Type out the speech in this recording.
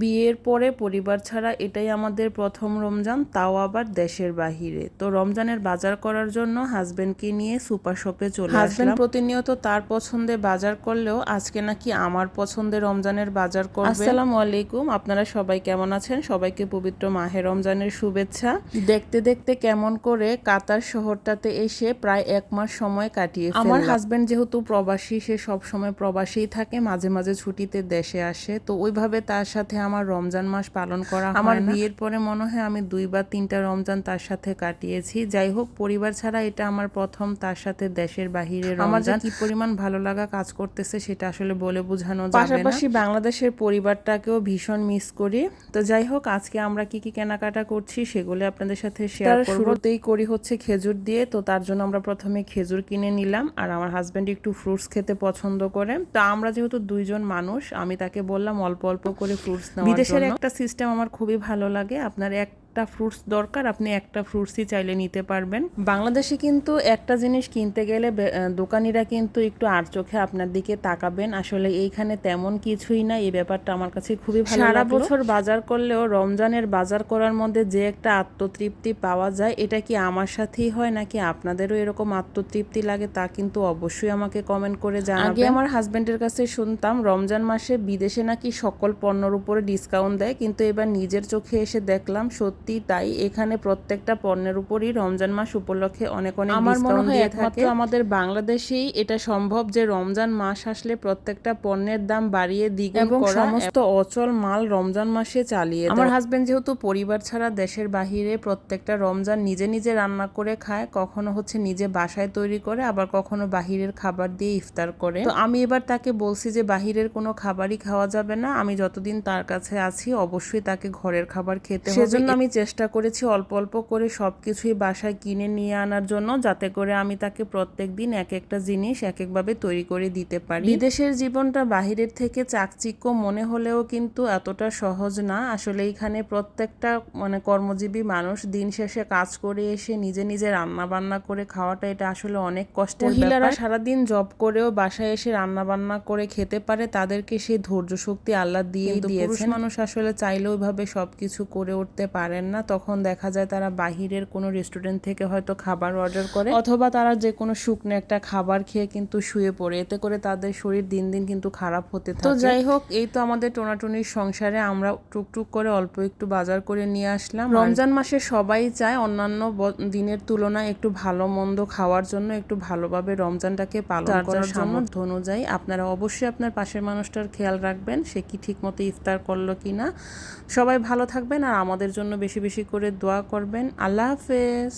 বিয়ের পরে পরিবার ছাড়া এটাই আমাদের প্রথম রমজান, তাও আবার দেশের বাহিরে। তো রমজানের বাজার করার জন্য হাজবেন্ডকে নিয়ে সুপার শপে চলে আসলাম। হাজবেন্ড প্রতিনিয়ত তার পছন্দে বাজার করলেও আজকে নাকি আমার পছন্দে রমজানের বাজার করবে। আসসালামু আলাইকুম, আপনারা সবাই কেমন আছেন? সবাইকে পবিত্র মাহে রমজানের শুভেচ্ছা। দেখতে দেখতে কেমন করে কাতার শহরটাতে এসে প্রায় 1 মাস সময় কাটিয়ে ফেললাম। আমার হাজবেন্ড যেহেতু প্রবাসী, সে সবসময় প্রবাসীই থাকে, মাঝে মাঝে ছুটিতে দেশে আসে, তো ওইভাবে তার সাথে আমার রমজান মাস পালন করা হয় না। আমার বিয়ের পরে মনে হয় আমি 2 বা 3টা রমজান তার সাথে কাটিয়েছি। যাই হোক, পরিবার ছাড়া এটা আমার প্রথম তার সাথে দেশের বাহিরে রমজান। আমার যে কি পরিমাণ ভালো লাগা কাজ করতেছে সেটা আসলে বলে বোঝানো যাবে না। পাশাপাশি বাংলাদেশের পরিবারটাকেও ভীষণ মিস করি। তো যাই হোক, আজকে আমরা কি কি কেনাকাটা করছি সেগুলো আপনাদের সাথে শেয়ার করব। শুরুতেই করি হচ্ছে খেজুর দিয়ে, তো তার জন্য আমরা প্রথমে খেজুর কিনে নিলাম। আর আমার হাজবেন্ড একটু ফ্রুটস খেতে পছন্দ করে, তো আমরা যেহেতু 2 জন মানুষ, আমি তাকে বললাম অল্প অল্প করে ফ্রুটস নেওয়ার জন্য। বিদেশের একটা সিস্টেম আমার খুবই ভালো লাগে, আপনার একটা ফ্রুটস দরকার, আপনি একটা ফ্রুটসই চাইলে নিতে পারবেন। বাংলাদেশে কিন্তু একটা জিনিস কিনতে গেলে দোকানিরা কিন্তু একটু আর চোখে আপনার দিকে তাকাবেন। আসলে এইখানে তেমন কিছুই না, এই ব্যাপারটা আমার কাছে খুবই ভালো লাগলো। সারা বছর বাজার করলেও রমজানের বাজার করার মধ্যে যে একটা আত্মতৃপ্তি পাওয়া যায়, এটা কি আমার সাথেই হয় নাকি আপনাদেরও এরকম আত্মতৃপ্তি লাগে, তা কিন্তু অবশ্যই আমাকে কমেন্ট করে জানাবেন। আগে আমার হাজবেন্ডের কাছে শুনতাম রমজান মাসে বিদেশে নাকি সকল পণ্যের উপরে ডিসকাউন্ট দেয়, কিন্তু এবার নিজের চোখে এসে দেখলাম সত্যি তাই। এখানে প্রত্যেকটা পণ্যের উপরই রমজান মাস উপলক্ষে অনেক অনেক ডিসকাউন্ট দিয়ে থাকে। আমাদের বাংলাদেশেই এটা সম্ভব যে রমজান মাস আসলে প্রত্যেকটা পণ্যের দাম বাড়িয়ে দ্বিগুণ করা এবং সমস্ত অচল মাল রমজান মাসে চালিয়ে দেয়। আমার হাজবেন্ড যেহেতু পরিবার ছাড়া দেশের বাহিরে প্রত্যেকটা রমজান নিজে নিজে রান্না করে খায়, কখনো হচ্ছে নিজে বাসায় তৈরি করে, আবার কখনো বাহিরের খাবার দিয়ে ইফতার করে। তো আমি এবার তাকে বলছি যে বাহিরের কোনো খাবারই খাওয়া যাবে না, আমি যতদিন তার কাছে আছি অবশ্যই তাকে ঘরের খাবার খেতে হবে। সেজন্য আমি চেষ্টা করেছি অল্প অল্প করে সবকিছুই বাসায় কিনে নিয়ে আনার জন্য, যাতে করে আমি তাকে প্রত্যেকদিন এক একটা জিনিস এক একভাবে তৈরি করে দিতে পারি। বিদেশের জীবনটা বাহিরের থেকে চাকচিক্য মনে হলেও কিন্তু এতটা সহজ না। আসলে এখানে প্রত্যেকটা কর্মজীবী মানুষ দিন শেষে কাজ করে এসে নিজে নিজে রান্না বান্না করে খাওয়াটা, এটা আসলে অনেক কষ্টের ব্যাপার। মহিলারা সারাদিন জব করেও বাসায় এসে রান্না বান্না করে খেতে পারে, তাদেরকে সেই ধৈর্য শক্তি আল্লাহ দিয়ে দিয়েছেন। পুরুষ মানুষ আসলে চাইলেও ওইভাবে সবকিছু করে উঠতে পারেন না, তখন দেখা যায় তারা বাহিরের কোনো রেস্টুরেন্ট থেকে হয়তো খাবার অর্ডার করে, অথবা তারা যে কোনো শুকনো একটা খাবার খেয়ে কিন্তু শুয়ে পড়ে, এতে করে তাদের শরীর দিন দিন কিন্তু খারাপ হতে থাকে। তো যাই হোক, এই তো আমাদের টোনাটুনির সংসারে আমরা টুকটুক করে অল্প একটু বাজার করে নিয়ে আসলাম। রমজান মাসে সবাই চায় অন্যান্য দিনের তুলনায় একটু ভালো মন্দ খাওয়ার জন্য, একটু ভালোভাবে রমজানটাকে পালন করার জন্য। অনুযায়ী আপনারা অবশ্যই আপনার পাশের মানুষটার খেয়াল রাখবেন, সে কি ঠিক মতো ইফতার করলো কিনা। সবাই ভালো থাকবেন আর আমাদের জন্য বেশি বেশি করে দোয়া করবেন। আল্লাহ হাফেজ।